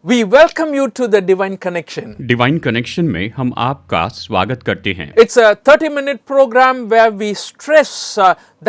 We welcome you to the Divine Connection. Divine connection में हम आपका स्वागत करते हैं। It's a 30-minute program where we stress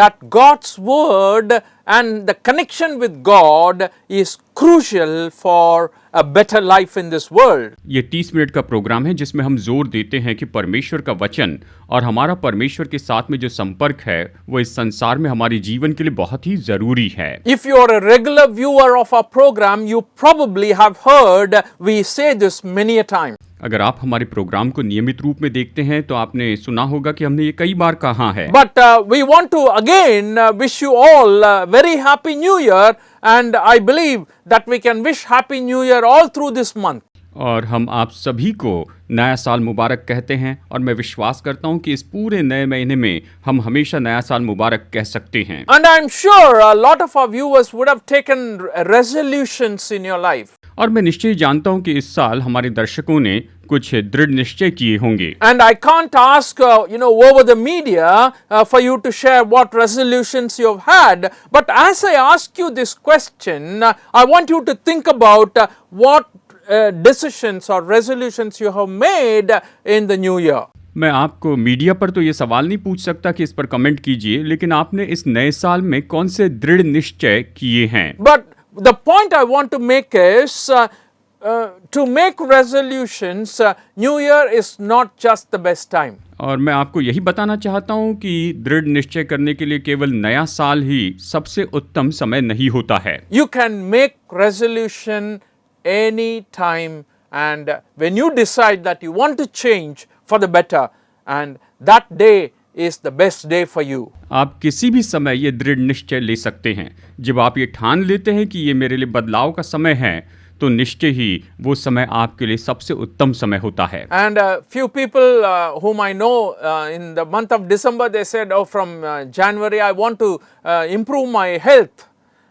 that God's Word and the connection with God is crucial for a better life in this world. ये 30 minute का programme है जिसमें हम जोर देते हैं कि परमेश्वर का वचन और हमारा परमेश्वर के साथ में जो संपर्क है वो इस संसार में हमारे जीवन के लिए बहुत ही जरूरी है। If you are a regular viewer of our program, you probably have heard we say this many a time. अगर आप हमारे प्रोग्राम को नियमित रूप में देखते हैं तो आपने सुना होगा कि हमने ये कई बार कहा है। But we want to again wish you all a very happy new year, and I believe that we can wish happy new year all through this month. और हम आप सभी को नया साल मुबारक कहते हैं और मैं विश्वास करता हूं कि इस पूरे नए महीने में हम हमेशा नया साल मुबारक कह सकते हैं। And I'm sure a lot of our viewers would have taken resolutions in your life. और मैं निश्चय जानता हूं कि इस साल हमारे दर्शकों ने कुछ दृढ़ निश्चय किए होंगे। And I can't ask, over the media for you to share what resolutions you've had. But as I ask you this question, I want you to think about what decisions or resolutions you have made in the new year. मैं आपको media पर तो ये सवाल नहीं पूछ सकता कि इस पर कमेंट कीजिए, लेकिन आपने इस नए साल में कौन से दृढ़ निश्चय किए हैं। But the point I want to make is to make resolutions, New Year is not just the best time. और मैं आपको यही बताना चाहता हूं कि दृढ़ निश्चय करने के लिए केवल नया साल ही सबसे उत्तम समय नहीं होता है। You can make resolution any time, and when you decide that you want to change for the better, and that day is the best day for you. आप किसी भी समय ये दृढ़ निश्चय ले सकते हैं। जब आप ये ठान लेते हैं कि ये मेरे लिए बदलाव का समय है, तो निश्चय ही वो समय आपके लिए सबसे उत्तम समय होता है। And few people whom I know in the month of December, they said, oh, from January I want to improve my health.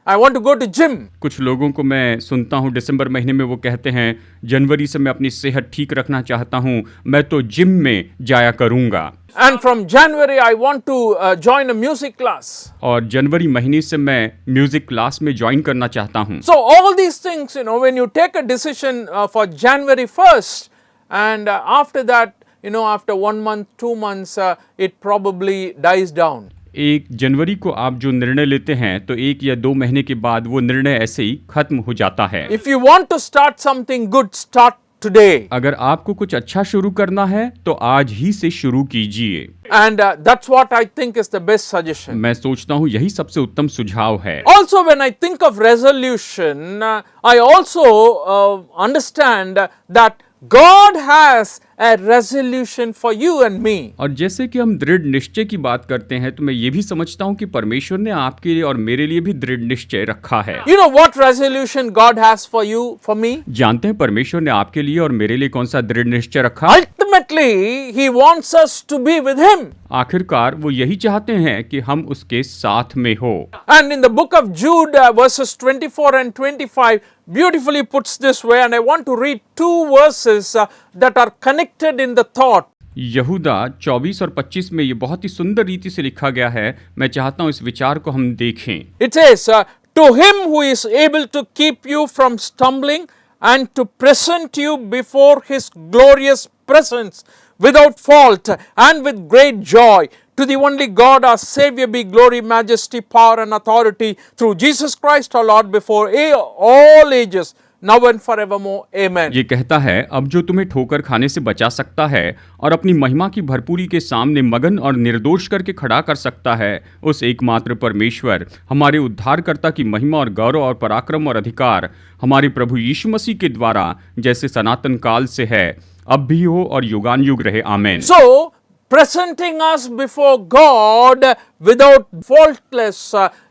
I want to go to gym. कुछ लोगों को मैं सुनता हूँ दिसंबर महीने में वो कहते हैं जनवरी से मैं अपनी सेहत ठीक रखना चाहता हूँ, मैं तो जिम में जाया करूँगा। And from January I want to join a music class. और जनवरी महीने से मैं म्यूजिक क्लास में ज्वाइन करना चाहता हूँ। So all these things, when you take a decision for January 1st, and after that, after 1 month, 2 months, it probably dies down. 1 जनवरी को आप जो निर्णय लेते हैं तो 1 या 2 महीने के बाद वो निर्णय ऐसे ही खत्म हो जाता है। If you want to start something good, start today. अगर आपको कुछ अच्छा शुरू करना है तो आज ही से शुरू कीजिए। And that's what I think is the best suggestion. मैं सोचता हूँ यही सबसे उत्तम सुझाव है। Also, when I think of resolution, I also understand that God has a resolution for you and me. और जैसे कि हम दृढ़ निश्चय की बात करते हैं तो मैं ये भी समझता हूँ कि परमेश्वर ने आपके लिए और मेरे लिए भी दृढ़ निश्चय रखा है। You know what resolution God has for you, for me? जानते हैं परमेश्वर ने आपके लिए और मेरे लिए कौन सा दृढ़ निश्चय रखा? Ultimately, He wants us to be with Him. आखिरकार वो यही चाहते हैं कि हम उसके साथ में हो। And in the book of Jude, verses 24 and 25, beautifully puts this way, and I want to read 2 verses that are connected in the thought. यहूदा 24 और 25 में ये बहुत ही सुंदर रीति से लिखा गया है। मैं चाहता हूँ इस विचार को हम देखें। It says, to Him who is able to keep you from stumbling and to present you before His glorious presence without fault and with great joy, to the only God our Savior be glory, majesty, power and authority through Jesus Christ our Lord before all ages, now and forevermore. Amen. ये कहता है, अब जो तुम्हें ठोकर खाने से बचा सकता है और अपनी महिमा की भरपूरी के सामने मगन और निर्दोष करके खड़ा कर सकता है, उस एकमात्र परमेश्वर हमारे उद्धारकर्ता की महिमा और गौरव और पराक्रम और अधिकार हमारे प्रभु यीशु मसीह के द्वारा जैसे सनातन काल से है, अब भी हो और युगान युग रहे। आमेन। So, presenting us before God without faultless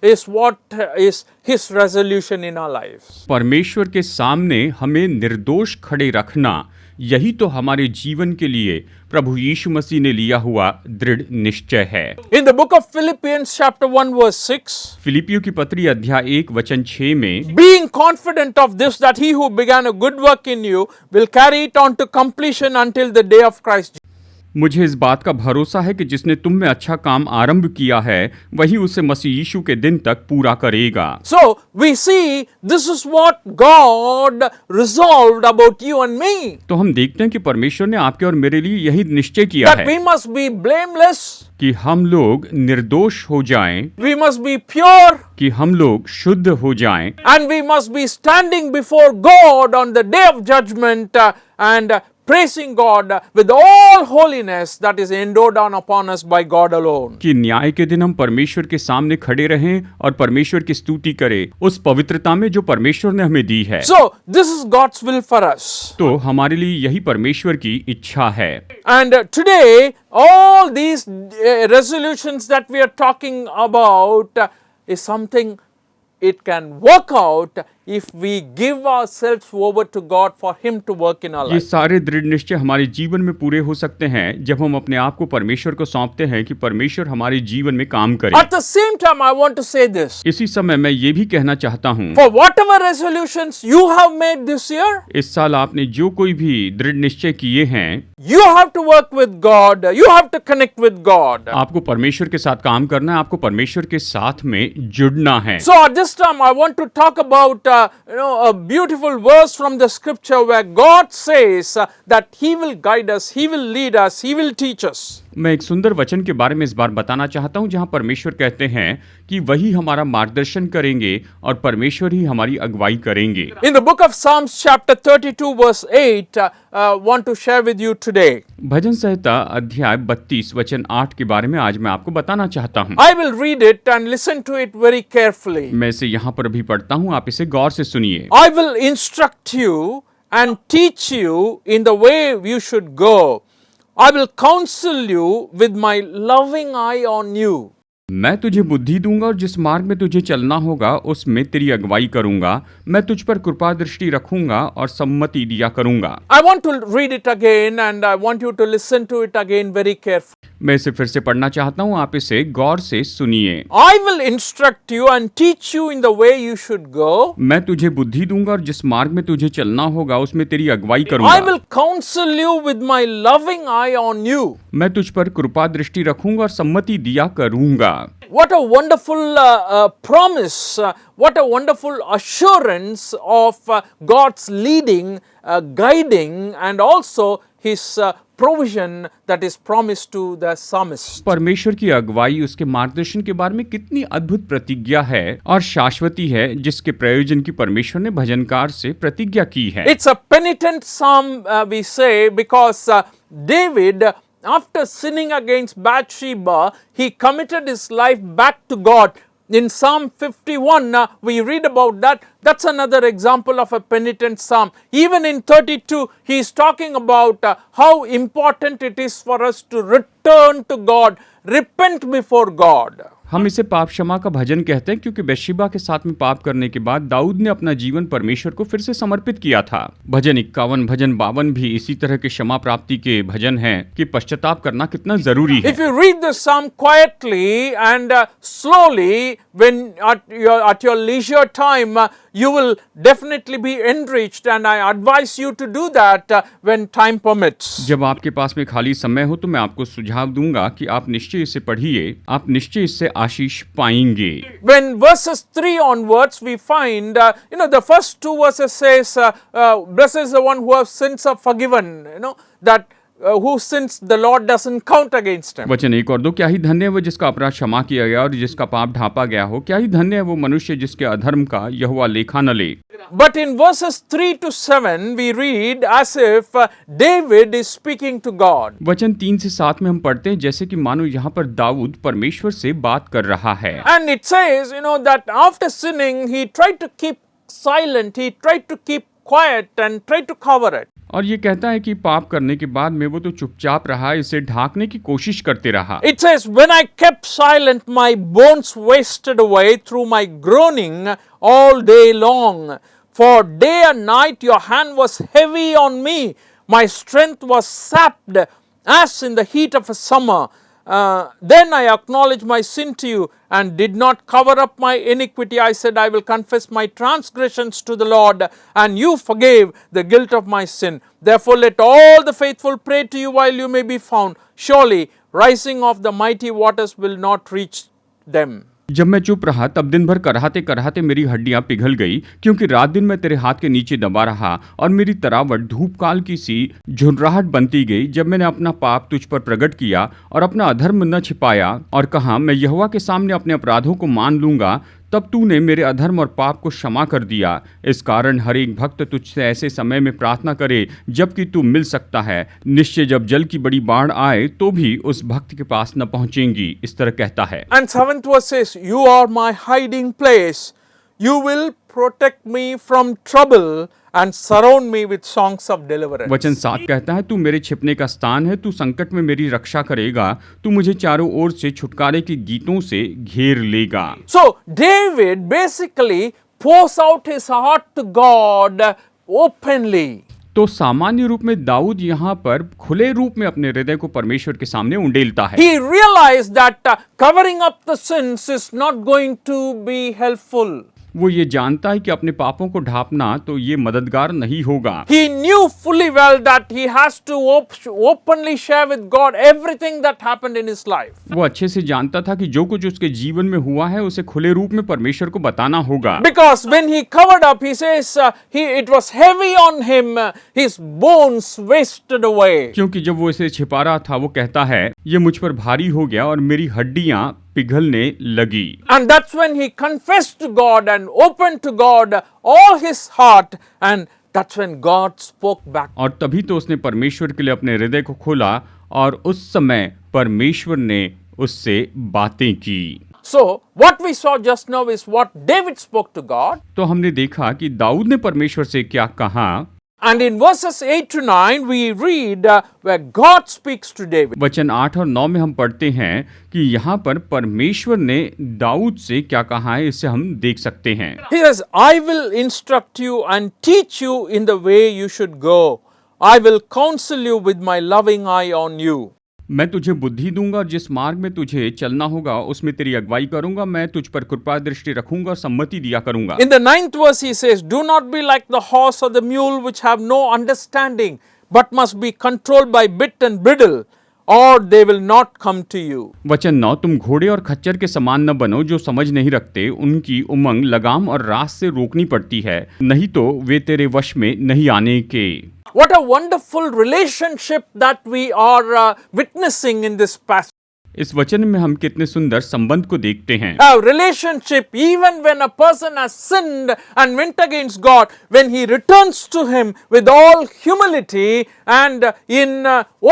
is what is His resolution in our lives. परमेश्वर के सामने हमें निर्दोष खड़े रखना, यही तो हमारे जीवन के लिए प्रभु यीशु मसीह ने लिया हुआ दृढ़ निश्चय है। In the book of Philippians chapter 1 verse 6, फिलिपियों की पत्री अध्याय 1 वचन 6 में, being confident of this, that He who began a good work in you will carry it on to completion until the day of Christ. मुझे इस बात का भरोसा है कि जिसने तुम में अच्छा काम आरंभ किया है वही उसे मसीह यीशु के दिन तक पूरा करेगा। So we see this is what God resolved about you and me. तो हम देखते हैं कि परमेश्वर ने आपके और मेरे लिए यही निश्चय किया That है we must be blameless, कि हम लोग निर्दोष हो जाएं, we must be pure, कि हम लोग शुद्ध हो जाएं and we must be standing before God on the day of judgment and praising God with all holiness that is endowed on upon us by God alone. कि न्याय के दिन हम परमेश्वर के सामने खड़े रहें और परमेश्वर की स्तुति करें उस पवित्रता में जो परमेश्वर ने हमें दी है। So this is God's will for us. तो हमारे लिए यही परमेश्वर की इच्छा है। And today all these resolutions that we are talking about is something it can work out if we give ourselves over to God for Him to work in our ये life. सारे दृढ़ निश्चय हमारे जीवन में पूरे हो सकते हैं जब हम अपने आप को परमेश्वर को सौंपते हैं कि परमेश्वर हमारे जीवन में काम करे। At the same time, I want to say this. इसी समय मैं ये भी कहना चाहता हूँ, For whatever resolutions you have made this year, इस साल आपने जो कोई भी दृढ़ निश्चय किए हैं, you have to work with God. You have to connect with God. आपको परमेश्वर के साथ काम करना है, आपको परमेश्वर के साथ में जुड़ना है। So at this time, I want to talk about a beautiful verse from the scripture where God says that He will guide us, He will lead us, He will teach us. मैं एक सुंदर वचन के बारे में इस बार बताना चाहता हूं जहां परमेश्वर कहते हैं कि वही हमारा मार्गदर्शन करेंगे और परमेश्वर ही हमारी अगुवाई करेंगे। In the book of Psalms chapter 32 verse 8, want to share with you today. भजन संहिता अध्याय 32 वचन 8 के बारे में आज मैं आपको बताना चाहता हूं। I will read it and listen to it very carefully. मैं इसे यहाँ पर अभी पढ़ता हूं, आप इसे गौर से सुनिए। I will instruct you and teach you in the way you should go. I will counsel you with my loving eye on you. मैं तुझे बुद्धि दूंगा और जिस मार्ग में तुझे चलना होगा उसमें तेरी अगुवाई करूंगा। मैं तुझ पर कृपा दृष्टि रखूंगा और सम्मति दिया करूंगा। I want to read it again and I want you to listen to it again very carefully. मैं इसे फिर से पढ़ना चाहता हूं, आप इसे गौर से सुनिए। I will instruct you and teach you in the way you should go. मैं तुझे बुद्धि दूंगा और जिस मार्ग में तुझे चलना होगा उसमें तेरी अगुवाई I करूंगा। will counsel you with my loving eye on you. मैं तुझ पर कृपा दृष्टि रखूंगा और सम्मति दिया करूंगा। What a wonderful promise, what a wonderful assurance of God's leading, guiding and also His provision that is promised to the psalmist. परमेश्वर की अगुवाई, उसके मार्गदर्शन के बारे में कितनी अद्भुत प्रतिज्ञा है और शाश्वती है जिसके प्रयोजन की परमेश्वर ने भजनकार से प्रतिज्ञा की है। It's a penitent psalm we say because David, after sinning against Bathsheba, he committed his life back to God. In Psalm 51, we read about that. That's another example of a penitent psalm. Even in 32, he is talking about how important it is for us to return to God, repent before God. हम इसे पाप क्षमा का भजन कहते हैं क्योंकि बेशेबा के साथ में पाप करने के बाद दाऊद ने अपना जीवन परमेश्वर को फिर से समर्पित किया था। भजन 51, भजन 52 भी इसी तरह के क्षमा प्राप्ति के भजन हैं कि पश्चाताप करना कितना जरूरी है। If you read the psalm quietly and slowly, when at your leisure time, you will definitely be enriched, and I advise you to do that when time permits. जब आपके पास में खाली समय हो तो मैं आपको सुझाव दूंगा कि आप निश्चय इसे पढ़िए, आप निश्चय इससे आशीष पाएंगे। When verses 3 onwards, we find, the first two verses says, blessed is the one who have sins are forgiven, that who sins the Lord doesn't count against him. वचन 1 और 2, क्या ही धन्य है वो जिसका अपराध क्षमा किया गया और जिसका पाप ढांपा गया हो। क्या ही धन्य है वो मनुष्य जिसके अधर्म का यहोवा लेखा न ले। But in verses 3 to 7, we read as if David is speaking to God. वचन 3 से 7 में हम पढ़ते हैं जैसे कि मानो यहाँ पर दाऊद परमेश्वर से बात कर रहा है। And it says, that after sinning, he tried to keep silent, he tried to keep quiet and tried to cover it. और ये कहता है कि पाप करने के बाद में वो तो चुपचाप रहा, इसे ढांकने की कोशिश करते रहा। It says, when I kept silent, my bones wasted away through my groaning all day long. For day and night your hand was heavy on me. My strength was sapped as in the heat of a summer. then I acknowledged my sin to you and did not cover up my iniquity. I said, I will confess my transgressions to the Lord, and you forgave the guilt of my sin. Therefore, let all the faithful pray to you while you may be found. Surely, rising of the mighty waters will not reach them. जब मैं चुप रहा तब दिन भर कराहते कराहते मेरी हड्डियां पिघल गई, क्योंकि रात दिन मैं तेरे हाथ के नीचे दबा रहा और मेरी तरावट धूपकाल की सी झुर्राहट बनती गई। जब मैंने अपना पाप तुझ पर प्रकट किया और अपना अधर्म न छिपाया और कहा मैं यहोवा के सामने अपने अपराधों को मान लूंगा, तब तूने मेरे अधर्म और पाप को क्षमा कर दिया। इस कारण हर एक भक्त तुझसे ऐसे समय में प्रार्थना करे जबकि तू मिल सकता है। निश्चय जब जल की बड़ी बाढ़ आए तो भी उस भक्त के पास न पहुंचेंगी। इस तरह कहता है। And 7th verse says, you are my hiding place. You will protect me from trouble and surround me with songs of deliverance. वचन 7 कहता है, तू मेरे छिपने का स्थान है, तू संकट में मेरी रक्षा करेगा, तू मुझे चारों ओर से छुटकारे के गीतों से घेर लेगा। So David basically pours out his heart to God openly. तो सामान्य रूप में दाऊद यहाँ पर खुले रूप में अपने हृदय को परमेश्वर के सामने उंडेलता है। He realized that covering up the sins is not going to be helpful. वो ये जानता है कि अपने पापों को ढांपना तो ये मददगार नहीं होगा। He knew fully well that he has to openly share with God everything that happened in his life. वो अच्छे से जानता था कि जो कुछ उसके जीवन में हुआ है उसे खुले रूप में परमेश्वर को बताना होगा। Because when he covered up, he says it was heavy on him, his bones wasted away. क्योंकि जब वो इसे छिपा रहा था वो कहता है ये मुझ पर भारी हो गया और मेरी हड्डियां पिघलने लगी। And that's when he confessed to God and opened to God all his heart, and that's when God spoke back. और तभी तो उसने परमेश्वर के लिए अपने हृदय को खोला और उस समय परमेश्वर ने उससे बातें की। So what we saw just now is what David spoke to God. तो हमने देखा कि दाऊद ने परमेश्वर से क्या कहा। And in verses 8 to 9 we read where God speaks to David. वचन 8 और 9 में हम पढ़ते हैं कि यहाँ पर परमेश्वर ने दाऊद से क्या कहा है, इसे हम देख सकते हैं। He says, I will instruct you and teach you in the way you should go. I will counsel you with my loving eye on you. मैं तुझे बुद्धि दूंगा और जिस मार्ग में तुझे चलना होगा उसमें तेरी अगुवाई करूंगा। मैं तुझ पर कृपा दृष्टि रखूंगा और सम्मति दिया करूंगा। In the 9th verse he says, do not be like the horse or the mule which have no understanding, but must be controlled by bit and bridle, or they will not come to you. वचन 9, तुम घोड़े और खच्चर के समान न बनो जो समझ नहीं रखते, उनकी उमंग लगाम और रास से रोकनी पड़ती है, नहीं तो वे तेरे वश में नहीं आने के। What a wonderful relationship that we are witnessing in this passage. इस वचन में हम कितने सुंदर संबंध को देखते हैं। A relationship, even when a person has sinned and went against God, when he returns to him with all humility and in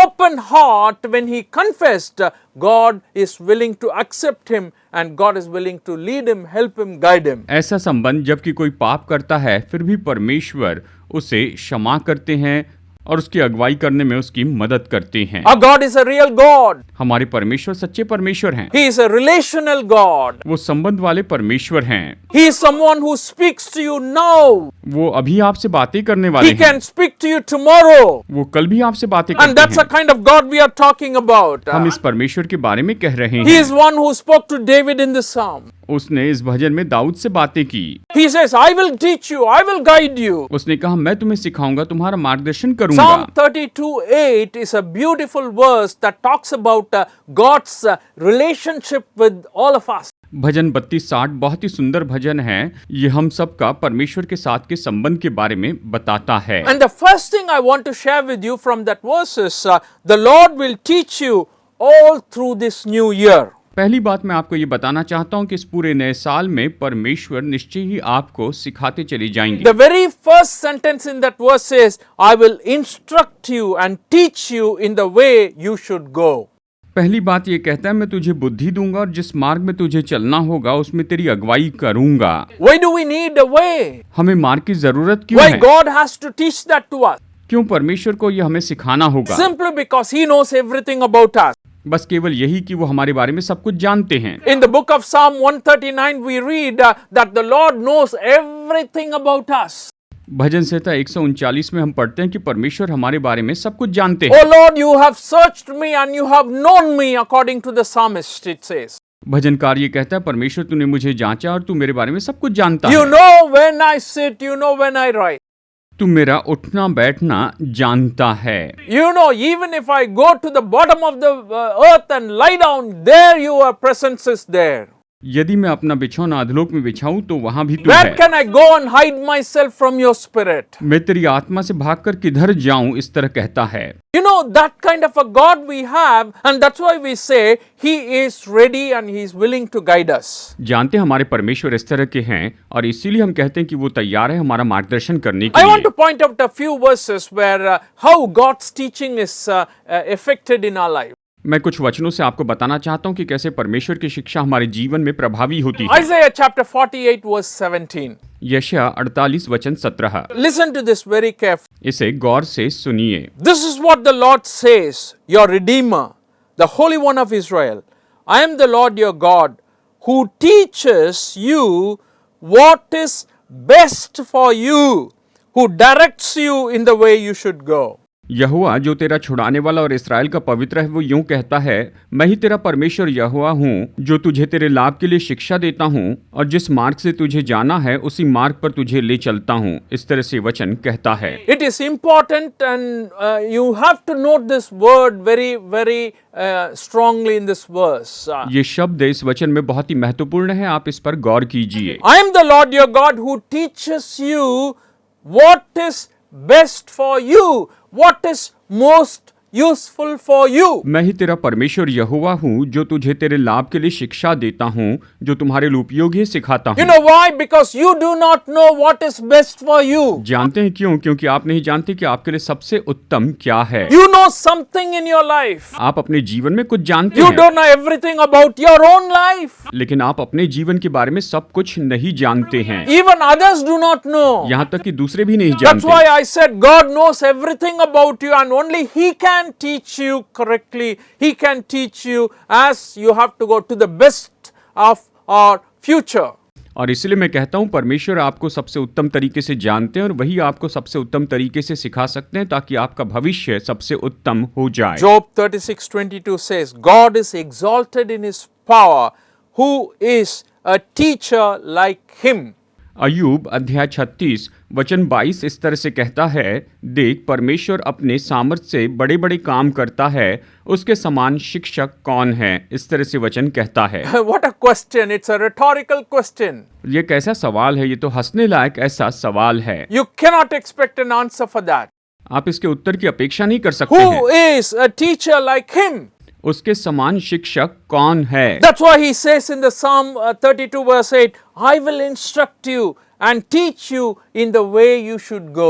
open heart, when he confessed, God is willing to accept him and God is willing to lead him, help him, guide him. ऐसा संबंध जबकि कोई पाप करता है फिर भी परमेश्वर उसे क्षमा करते हैं और उसकी अगुवाई करने में उसकी मदद करते हैं। Our God is a real God. हमारे परमेश्वर सच्चे परमेश्वर हैं। He is a relational God. वो संबंध वाले परमेश्वर हैं। He is someone who speaks to you now. वो अभी आपसे बातें करने वाले He हैं। can speak to you tomorrow. वो कल भी आपसे बातें And करते that's the हैं। kind of God we are talking about. हम इस परमेश्वर के बारे में कह रहे He हैं। is one who spoke to David in the psalm. उसने इस भजन में दाऊद से बातें की। He says, I will teach you, I will guide you. उसने कहा मैं तुम्हें सिखाऊंगा, तुम्हारा मार्गदर्शन करूंगा। Psalm 32:8 is a beautiful verse that talks about God's relationship with all of us. भजन 32:60 बहुत ही सुंदर भजन है। ये हम सबका परमेश्वर के साथ के संबंध के बारे में बताता है। And the first thing I want to share with you from that verse is the Lord will teach you all through this new year. पहली बात मैं आपको ये बताना चाहता हूँ कि इस पूरे नए साल में परमेश्वर निश्चय ही आपको सिखाते चले जाएंगे। The very first sentence in that verse says, I will instruct you and teach you in the way you should go. पहली बात ये कहता है मैं तुझे बुद्धि दूंगा और जिस मार्ग में तुझे चलना होगा उसमें तेरी अगुवाई करूंगा। Why do we need a way? हमें मार्ग की जरूरत क्यों Why है? God has to teach that to us? क्यों परमेश्वर को ये हमें सिखाना होगा? Simply because He knows everything about us. बस केवल यही कि वो हमारे बारे में सब कुछ जानते हैं। In the book of Psalm 139 we read that the Lord knows everything about us. भजन संहिता 139 में हम पढ़ते हैं कि परमेश्वर हमारे बारे में सब कुछ जानते हैं। Oh Lord, you have searched me and you have known me, according to the psalmist, it says. भजनकार ये कहता है, परमेश्वर तूने मुझे जांचा और तू मेरे बारे में सब कुछ जानता You है। know when I sit, you know when I rise. तू मेरा उठना बैठना जानता है। You know, even if I go to the bottom of the earth and lie down, there your presence is there. यदि मैं अपना बिछौना अधोलोक में बिछाऊं तो वहां भी तू Where है। can I go and hide myself from your spirit? मैं तेरी आत्मा से भागकर किधर जाऊं, इस तरह कहता है। You know, that kind of a God we have, and that's why we say He is ready and He is willing to guide us. जानते हैं हमारे परमेश्वर इस तरह के हैं और इसीलिए हम कहते हैं कि वो तैयार है हमारा मार्गदर्शन करने के I want लिए। to point out a few verses where how God's teaching is affected in our life. मैं कुछ वचनों से आपको बताना चाहता हूं कि कैसे परमेश्वर की शिक्षा हमारे जीवन में प्रभावी होती है। Isaiah chapter 48 verse 17. यशायाह 48 वचन 17। Listen to this very carefully. इसे गौर से सुनिए। This is what the Lord says, your Redeemer, the Holy One of Israel. I am the Lord your God, who teaches you what is best for you, who directs you in the way you should go. यहोवा जो तेरा छुड़ाने वाला और इस्राएल का पवित्र है वो यूं कहता है, मैं ही तेरा परमेश्वर यहोवा हूँ जो तुझे तेरे लाभ के लिए शिक्षा देता हूँ और जिस मार्ग से तुझे जाना है उसी मार्ग पर तुझे ले चलता हूँ। इस तरह से वचन कहता है। It is important and you have to note this word very strongly in this verse. ये शब्द इस वचन में बहुत ही महत्वपूर्ण है, आप इस पर गौर कीजिए। I am the Lord your God who teaches you what is best for you, what is most useful for you. मैं ही तेरा परमेश्वर यहोवा हूँ जो तुझे तेरे लाभ के लिए शिक्षा देता हूँ, जो तुम्हारे लिए उपयोगी सिखाता You हूँ। know why? Because you do not know what is best for you. जानते हैं क्यों? क्योंकि आप नहीं जानते कि आपके लिए सबसे उत्तम क्या है। You know something in your life. आप अपने जीवन में कुछ जानते You हैं, don't know everything about your own life. लेकिन आप अपने जीवन के बारे में सब कुछ नहीं जानते हैं। Even others do not know. यहाँ तक कि दूसरे भी नहीं That's जानते। why I said God knows everything about you and only He can teach you correctly. He can teach you as you have to go to the best of our future. और इसलिए मैं कहता हूँ परमेश्वर आपको सबसे उत्तम तरीके से जानते हैं और वही आपको सबसे उत्तम तरीके से सिखा सकते हैं ताकि आपका भविष्य सबसे उत्तम हो जाए। Job 36:22 says, God is exalted in His power, who is a teacher like Him. अय्यूब अध्याय 36 वचन 22 इस तरह से कहता है, देख परमेश्वर अपने सामर्थ्य से बड़े बड़े काम करता है, उसके समान शिक्षक कौन है। इस तरह से वचन कहता है। What a question! It's a rhetorical question. ये कैसा सवाल है, ये तो हंसने लायक ऐसा सवाल है। You cannot expect an answer for that. आप इसके उत्तर की अपेक्षा नहीं कर सकते हैं। Who is a teacher like Him? उसके समान शिक्षक कौन है। That's why He says in the Psalm 32 verse 8, I will instruct you and teach you in the way you should go.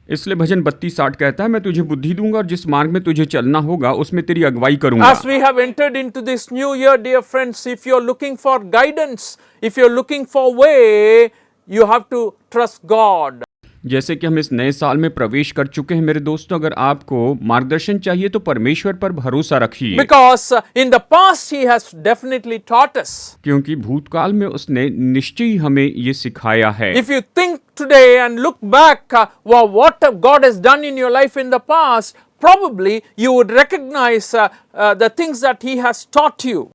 इसलिए भजन 32:8 कहता है, मैं तुझे बुद्धि दूंगा और जिस मार्ग में तुझे चलना होगा उसमें तेरी अगुवाई करूंगा। As we have entered into this new year, dear friends, if you're looking for guidance, if you're looking for way, you have to trust God. जैसे कि हम इस नए साल में प्रवेश कर चुके हैं मेरे दोस्तों, अगर आपको मार्गदर्शन चाहिए तो परमेश्वर पर भरोसा रखिए। Because in the past He has definitely taught us. क्योंकि भूतकाल में उसने निश्चय ही हमें ये सिखाया है। If you think today and look back, what God has done in your life in the past, probably you would recognize the things that He has taught you.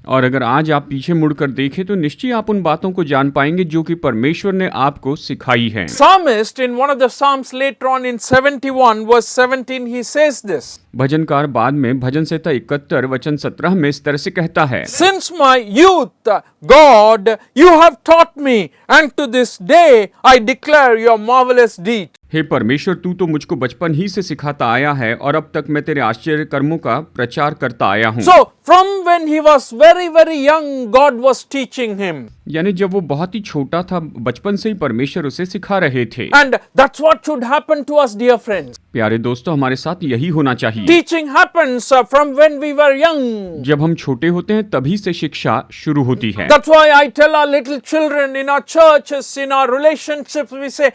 और अगर आज आप पीछे मुड़कर देखें तो निश्चय आप उन बातों को जान पाएंगे जो कि परमेश्वर ने आपको सिखाई है। Psalmist in one of the Psalms later on in 71 verse 17 he says this. भजनकार बाद में भजन संहिता 71 वचन 17 में इस तरह से कहता है, Since my youth, God, you have taught me, and to this day I declare your marvelous deed. हे परमेश्वर, तू तो मुझको बचपन ही से सिखाता आया है और अब तक मैं तेरे आश्चर्य कर्मों का प्रचार करता आया हूँ। So from when he was very young, God was teaching him. यानी जब वो बहुत ही छोटा था, बचपन से ही परमेश्वर उसे सिखा रहे थे। And that's what should happen to us, dear friends. प्यारे दोस्तों, हमारे साथ यही होना चाहिए। Teaching happens from when we were young. जब हम छोटे होते हैं तभी से शिक्षा शुरू होती है। That's why I tell our little children in our churches, in our relationships, we say,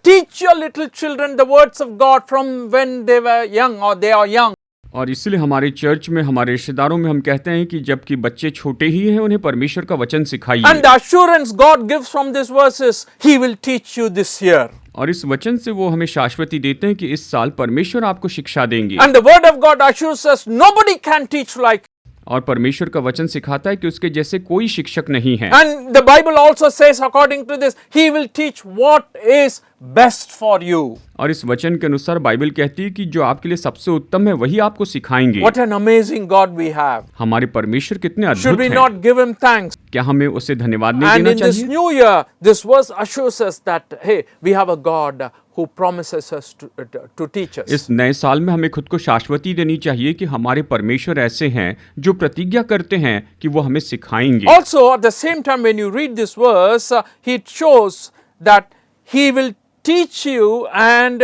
teach your little children the words of God from when they were young or they are young. और इसलिए हमारे church में, हमारे रिश्तेदारों में हम कहते हैं कि जबकि बच्चे छोटे ही हैं, उन्हें परमेश्वर का वचन सिखाइए। And the assurance God gives from this verse is, He will teach you this year. और इस वचन से वो हमें शाश्वती देते हैं कि इस साल परमेश्वर आपको शिक्षा देंगे। And the word of God assures us nobody can teach like. और परमेश्वर का वचन सिखाता है कि उसके जैसे कोई शिक्षक नहीं है। And the Bible also says, according to this, He will teach what is best for you. और इस वचन के अनुसार बाइबल कहती है कि जो आपके लिए सबसे उत्तम है वही आपको सिखाएंगे। What an amazing God we have. हमारे परमेश्वर कितने Should अद्भुत we हैं। not give Him thanks? क्या हमें उसे धन्यवाद नहीं And देना in this चाहिए? new year, this verse assures us that, hey, we have a God who promises us to teach us. इस नए साल में हमें खुद को शाश्वती देनी चाहिए कि हमारे परमेश्वर ऐसे हैं जो प्रतिज्ञा करते हैं कि वो हमें सिखाएंगे। Also, at the same time, when you read this verse, it shows that He will teach you and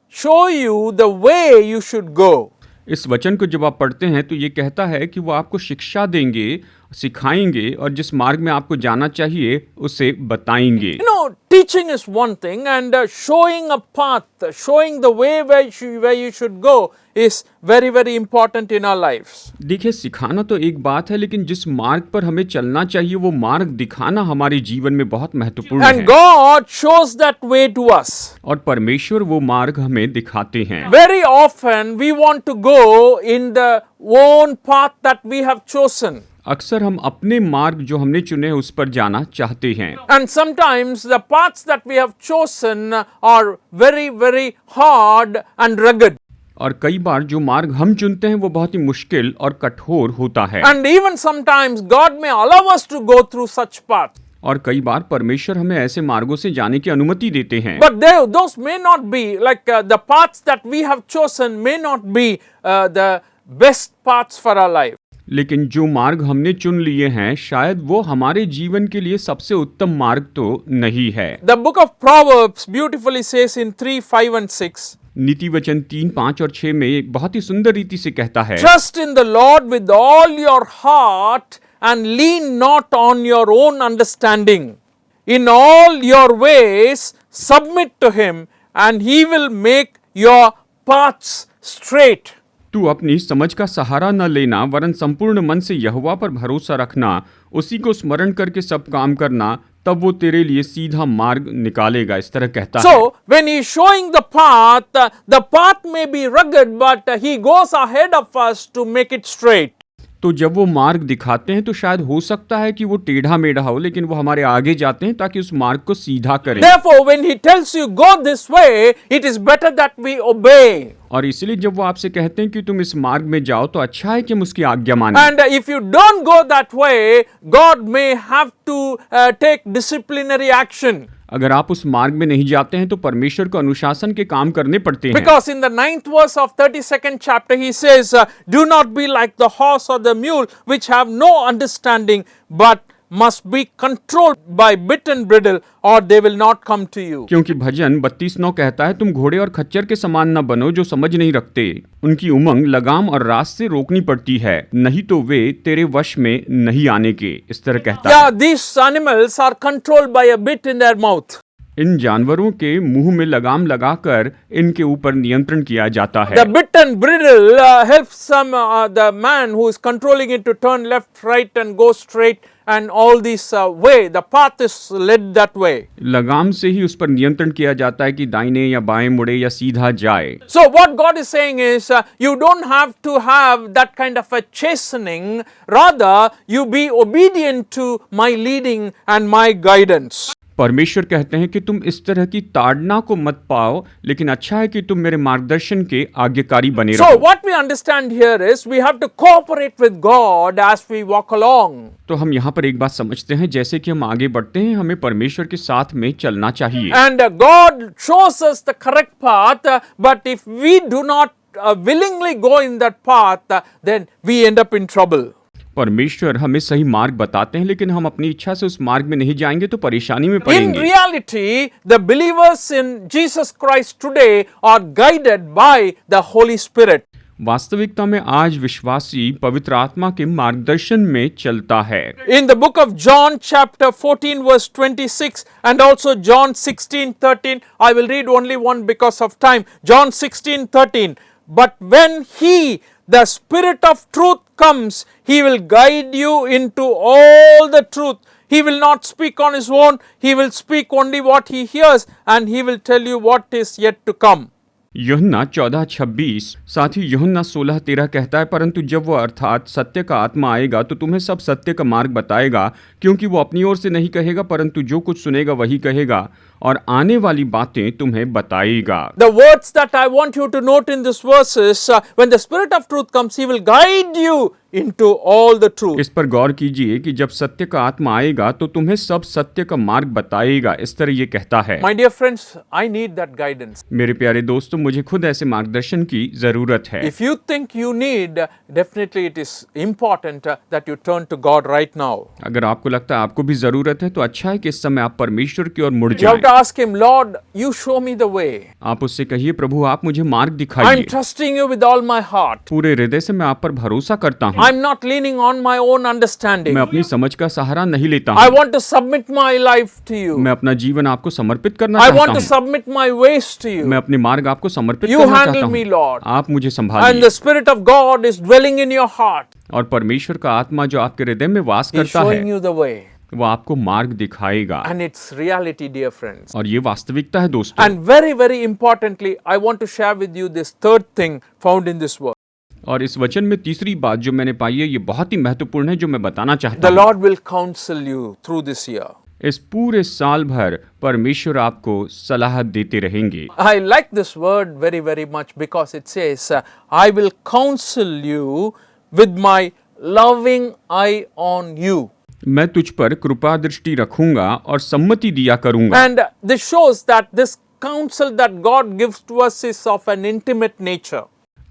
show you the way you should go. इस वचन को जब आप पढ़ते हैं तो ये कहता है कि वो आपको शिक्षा देंगे, सिखाएंगे और जिस मार्ग में आपको जाना चाहिए उसे बताएंगे। You know, teaching is one thing, and showing a path, showing the way where you should go is very, very important in our lives. देखिए, सिखाना तो एक बात है, लेकिन जिस मार्ग पर हमें चलना चाहिए वो मार्ग दिखाना हमारे जीवन में बहुत महत्वपूर्ण And है। God shows that way to us. और परमेश्वर वो मार्ग हमें दिखाते हैं। Very often we want to go in the own path that we have chosen. अक्सर हम अपने मार्ग जो हमने चुने हैं उस पर जाना चाहते हैं। And sometimes the paths that we have chosen are very, very hard and rugged. और कई बार जो मार्ग हम चुनते हैं वो बहुत ही मुश्किल और कठोर होता है। And even sometimes God may allow us to go through such paths. और कई बार परमेश्वर हमें ऐसे मार्गों से जाने की अनुमति देते हैं। But those may not be, like the paths that we have chosen may not be the best paths for our life. लेकिन जो मार्ग हमने चुन लिए हैं शायद वो हमारे जीवन के लिए सबसे उत्तम मार्ग तो नहीं है। The book of Proverbs beautifully says in 3, 5 and 6, नीति वचन 3, 5 और 6 में बहुत ही सुंदर रीति से कहता है, Trust in the Lord with all your heart and lean not on your own understanding. In all your ways submit to Him and He will make your paths straight. तू अपनी समझ का सहारा न लेना वरन संपूर्ण मन से यहोवा पर भरोसा रखना, उसी को स्मरण करके सब काम करना, तब वो तेरे लिए सीधा मार्ग निकालेगा। इस तरह कहता है। So when He is showing the path may be rugged, but He goes ahead of us to make it straight. तो जब वो मार्ग दिखाते हैं तो शायद हो सकता है कि वो टेढ़ा मेढ़ा हो, लेकिन वो हमारे आगे जाते हैं ताकि उस मार्ग को सीधा करें। Therefore, when He tells you go this way, it is better that we obey. और इसलिए जब वो आपसे कहते हैं कि तुम इस मार्ग में जाओ तो अच्छा है कि हम उसकी आज्ञा मानें। And if you don't go that way, God may have to take disciplinary action. अगर आप उस मार्ग में नहीं जाते हैं तो परमेश्वर को अनुशासन के काम करने पड़ते हैं। Because in the 9th verse of 32nd chapter, He says, Do not be like the horse or the mule, which have no understanding, but must be controlled by bit and bridle, or they will not come to you. क्योंकि भजन 32:9 कहता है, तुम घोड़े और खच्चर के समान न बनो जो समझ नहीं रखते, उनकी उमंग लगाम और रास से रोकनी पड़ती है, नहीं तो वे तेरे वश में नहीं आने के। इस तरह कहता है। Yeah, these animals are controlled by a bit in their mouth. इन जानवरों के मुंह में लगाम लगाकर इनके ऊपर नियंत्रण किया जाता है। The bit and bridle helps the man who is controlling it to turn left, right and go straight, and all this way. The path is led that way. लगाम से ही उस पर नियंत्रण किया जाता है कि दाहिने या बाएं मुड़े या सीधा जाए। So what God is saying is, you don't have to have that kind of a chastening. Rather, you be obedient to my leading and my guidance. परमेश्वर कहते हैं कि तुम इस तरह की ताड़ना को मत पाओ, लेकिन अच्छा है कि तुम मेरे मार्गदर्शन के आज्ञाकारी बने So रहो। what we understand here is we have to cooperate with God as we walk along. तो हम यहाँ पर एक बात समझते हैं, जैसे कि हम आगे बढ़ते हैं हमें परमेश्वर के साथ में चलना चाहिए। And God shows us the correct path, but if we do not willingly go in that path, then we end up in trouble. परमेश्वर हमें सही मार्ग बताते हैं, लेकिन हम अपनी इच्छा से उस मार्ग में नहीं जाएंगे तो परेशानी में In पड़ेंगे। reality, the believers in Jesus Christ today are guided by the Holy Spirit. वास्तविकता में आज विश्वासी पवित्र आत्मा के मार्गदर्शन में चलता है। In the book of John chapter 14 verse 26 and also John 16:13, I will read only one because of time. John 16:13, but when He, the Spirit of truth comes, He will guide you into all the truth. He will not speak on His own, He will speak only what He hears, and He will tell you what is yet to come. यूहन्ना 14:26 साथ ही यूहन्ना 16:13 कहता है, परंतु जब वो अर्थात सत्य का आत्मा आएगा तो तुम्हें सब सत्य का मार्ग बताएगा, क्योंकि वो अपनी ओर से नहीं कहेगा परंतु जो कुछ सुनेगा वही कहेगा और आने वाली बातें तुम्हें बताएगा। The words that I want you to note in this verse is, when the Spirit of truth comes, He will guide you into all the truth. इस पर गौर कीजिए कि जब सत्य का आत्मा आएगा तो तुम्हें सब सत्य का मार्ग बताएगा, इस तरह ये कहता है। My dear friends, I need that guidance. मेरे प्यारे दोस्तों, मुझे खुद ऐसे मार्गदर्शन की जरूरत है। If you think you need, definitely it is important that you turn to God right now. अगर आपको लगता है आपको भी जरूरत है तो अच्छा है कि इस समय आप परमेश्वर की ओर मुड़ You have जाएं। to ask Him, Lord, you show me the way. आप उससे कहिए, प्रभु आप मुझे मार्ग I'm दिखाइए। trusting you with all my heart. पूरे हृदय से मैं आप पर भरोसा करता हूँ। I'm not leaning on my own understanding. मैं अपनी समझ का सहारा नहीं लेता I हूँ। want to submit my life to you. मैं अपना जीवन आपको समर्पित करना I चाहता want to हूँ। submit my ways to मैं you. अपने मार्ग आपको समर्पित You करना handle चाहता me, हूँ। Lord. आप मुझे And संभालिए। the Spirit of God is dwelling in your heart और परमेश्वर का आत्मा जो आपके हृदय में वास is करता showing है you the way. वो आपको मार्ग दिखाएगा। And it's reality, dear friends. और ये वास्तविकता है दोस्तों। And very, very importantly, I want to share with you this third thing found in this verse. और इस वचन में तीसरी बात जो मैंने पाई है, ये बहुत ही महत्वपूर्ण है, जो मैं बताना चाहता The हूँ। Lord will counsel you through this year. इस पूरे साल भर परमेश्वर आपको सलाह देते रहेंगे। I like this word very, very much because it says, I will counsel you with my loving eye on you. मैं तुझ पर कृपा दृष्टि रखूंगा और सम्मति दिया करूंगा। And this shows that this counsel that God gives to us is of an intimate nature.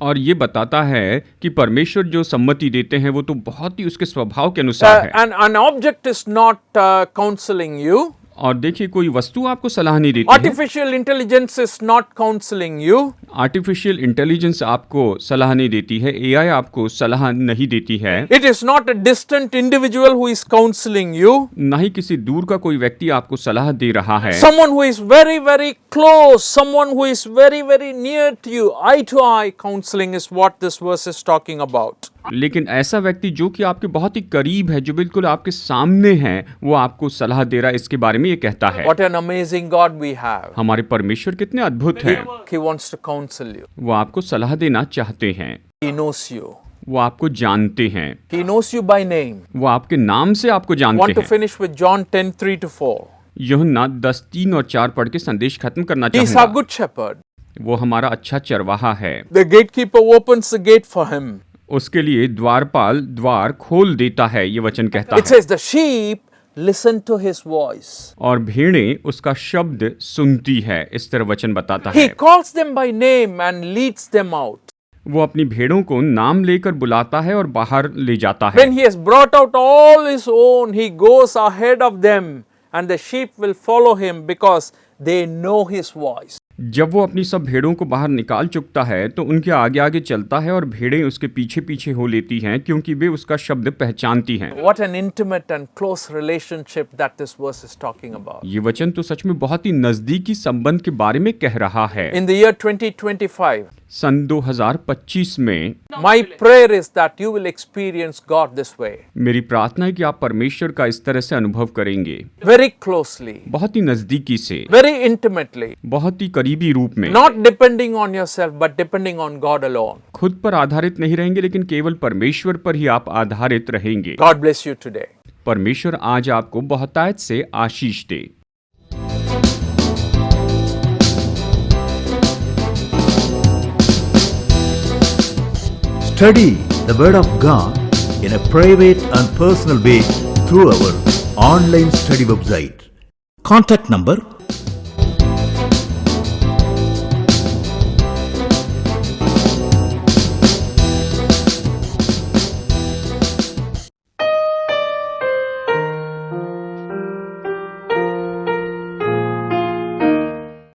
और ये बताता है कि परमेश्वर जो सम्मति देते हैं वो तो बहुत ही उसके स्वभाव के अनुसार है। And an object is not counseling you. और देखिए, कोई वस्तु आपको सलाह नहीं देती है। Artificial intelligence is not counseling you. Artificial intelligence आपको सलाह नहीं देती है, एआई आपको सलाह नहीं देती है। It is not a distant individual who is counseling you. ना ही किसी दूर का कोई व्यक्ति आपको सलाह दे रहा है। Someone who is very, very close, someone who is very, very near to you. Eye to eye counseling is what this verse is talking about. लेकिन ऐसा व्यक्ति जो कि आपके बहुत ही करीब है, जो बिल्कुल आपके सामने है, वो आपको सलाह दे रहा है, इसके बारे में ये कहता है। What an amazing God we have. हमारे परमेश्वर कितने अद्भुत हैं। He wants to counsel you. वो आपको सलाह देना चाहते हैं। He knows you. वो आपको जानते हैं। He knows you by name. वो आपके नाम से आपको Want जानते to हैं। finish with John 10:3-4. यूहन्ना 10:3 और 4 पढ़ के संदेश खत्म करना He is our चाहूंगा। good shepherd. वो हमारा अच्छा चरवाहा है। The gatekeeper opens the gate for him. उसके लिए द्वारपाल द्वार खोल देता है, ये वचन कहता It है। says the sheep listen to his voice. और भेड़ें उसका शब्द सुनती है, इस तरह वचन बताता He है। calls them by name and leads them out. वो अपनी भेड़ों को नाम लेकर बुलाता है और बाहर ले जाता है। When he has brought out all his own, he goes ahead of them, and the sheep will follow him because they know his voice. जब वो अपनी सब भेड़ों को बाहर निकाल चुकता है तो उनके आगे आगे चलता है और भेड़ें उसके पीछे पीछे हो लेती हैं, क्योंकि वे उसका शब्द पहचानती हैं। What an intimate and close relationship that this verse is talking about. ये वचन तो सच में बहुत ही नजदीकी संबंध के बारे में कह रहा है। In the year 2025, सन 2025 में my prayer is that you will experience God this way. मेरी प्रार्थना है कि आप परमेश्वर का इस तरह से अनुभव करेंगे, Very closely, बहुत ही नजदीकी से, very intimately, बहुत ही करीबी रूप में। not depending on yourself, but depending on God alone. खुद पर आधारित नहीं रहेंगे, लेकिन केवल परमेश्वर पर ही आप आधारित रहेंगे। God bless you today. परमेश्वर आज आपको बहुतायत से आशीष दे। Study the Word of God in a private and personal way through our online study website. Contact number